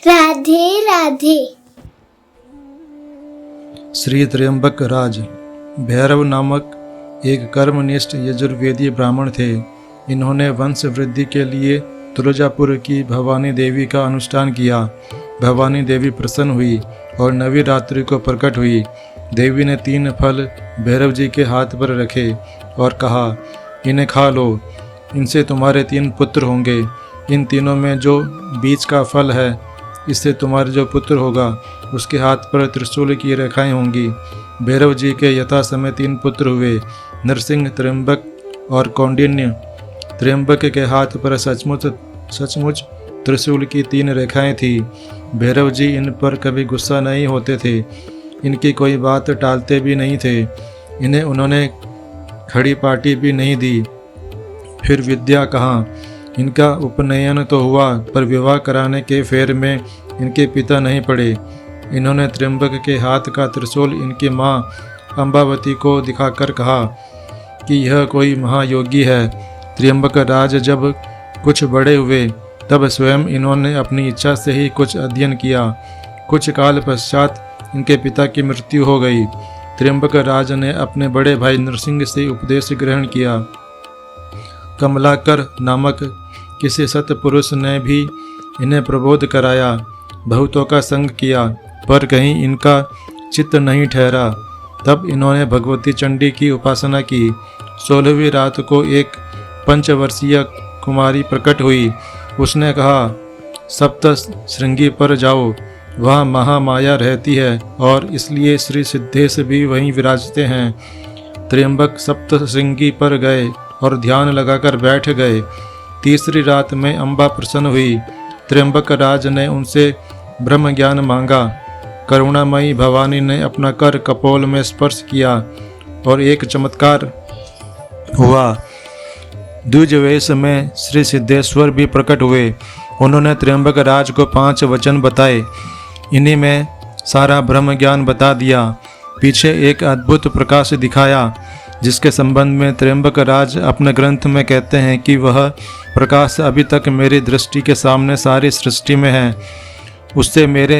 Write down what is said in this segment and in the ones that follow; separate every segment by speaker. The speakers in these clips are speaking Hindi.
Speaker 1: राधे राधे।
Speaker 2: श्री त्र्यंबक राज भैरव नामक एक कर्मनिष्ठ यजुर्वेदी ब्राह्मण थे। इन्होंने वंश वृद्धि के लिए तुलजापुर की भवानी देवी का अनुष्ठान किया। भवानी देवी प्रसन्न हुई और नवी रात्रि को प्रकट हुई। देवी ने 3 फल भैरव जी के हाथ पर रखे और कहा, इन्हें खा लो, इनसे तुम्हारे 3 पुत्र होंगे। इन तीनों में जो बीच का फल है, इससे तुम्हारे जो पुत्र होगा उसके हाथ पर त्रिशूल की रेखाएं होंगी। भैरव जी के यथा समय 3 पुत्र हुए, नरसिंह, त्र्यंबक और कौंडिन्य। त्र्यंबक के हाथ पर सचमुच त्रिशूल की 3 रेखाएं थी। भैरव जी इन पर कभी गुस्सा नहीं होते थे, इनकी कोई बात टालते भी नहीं थे। इन्हें उन्होंने खड़ी पार्टी भी नहीं दी। फिर विद्या कहाँ, इनका उपनयन तो हुआ पर विवाह कराने के फेर में इनके पिता नहीं पड़े। इन्होंने त्र्यंबक के हाथ का त्रिशूल इनकी माँ अंबावती को दिखाकर कहा कि यह कोई महायोगी है। त्र्यंबक राज जब कुछ बड़े हुए तब स्वयं इन्होंने अपनी इच्छा से ही कुछ अध्ययन किया। कुछ काल पश्चात इनके पिता की मृत्यु हो गई। त्र्यंबक राज ने अपने बड़े भाई नरसिंह से उपदेश ग्रहण किया। कमलाकर नामक किसी सत्पुरुष ने भी इन्हें प्रबोध कराया। बहुतों का संग किया पर कहीं इनका चित्त नहीं ठहरा। तब इन्होंने भगवती चंडी की उपासना की। 16वीं रात को एक पंचवर्षीय कुमारी प्रकट हुई। उसने कहा, सप्त श्रृंगी पर जाओ, वहाँ महामाया रहती है और इसलिए श्री सिद्धेश भी वहीं विराजते हैं। त्र्यंबक सप्त श्रृंगी पर गए और ध्यान लगाकर बैठ गए। तीसरी रात में अम्बा प्रसन्न हुई। त्र्यंबक राज ने उनसे ब्रह्म ज्ञान मांगा। करुणामयी भवानी ने अपना कर कपोल में स्पर्श किया और एक चमत्कार हुआ। द्विज वेश में श्री सिद्धेश्वर भी प्रकट हुए। उन्होंने त्र्यंबक राज को 5 वचन बताए। इन्हीं में सारा ब्रह्म ज्ञान बता दिया। पीछे एक अद्भुत प्रकाश दिखाया जिसके संबंध में त्र्यंबक राज अपने ग्रंथ में कहते हैं कि वह प्रकाश अभी तक मेरी दृष्टि के सामने सारी सृष्टि में है। उससे मेरे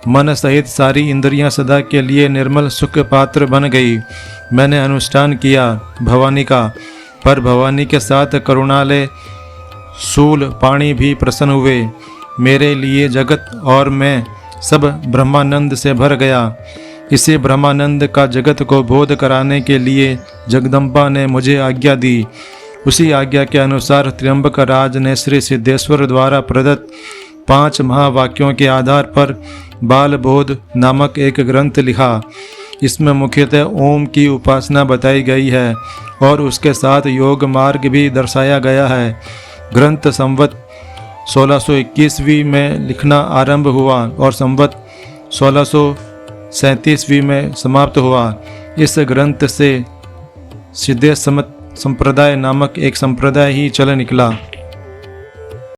Speaker 2: मन सहित सारी इंद्रियां सदा के लिए निर्मल सुख पात्र बन गई। मैंने अनुष्ठान किया भवानी का, पर भवानी के साथ करुणालय शूल पाणी भी प्रसन्न हुए। मेरे लिए जगत और मैं सब ब्रह्मानंद से भर गया। इसी ब्रह्मानंद का जगत को बोध कराने के लिए जगदम्बा ने मुझे आज्ञा दी। उसी आज्ञा के अनुसार त्र्यंबक राज ने श्री सिद्धेश्वर द्वारा प्रदत्त 5 महावाक्यों के आधार पर बाल बोध नामक एक ग्रंथ लिखा। इसमें मुख्यतः ओम की उपासना बताई गई है और उसके साथ योग मार्ग भी दर्शाया गया है। ग्रंथ संवत 1621वीं में लिखना आरंभ हुआ और संवत 1637वीं में समाप्त हुआ। इस ग्रंथ से सिद्धेश संप्रदाय नामक एक संप्रदाय ही चल निकला।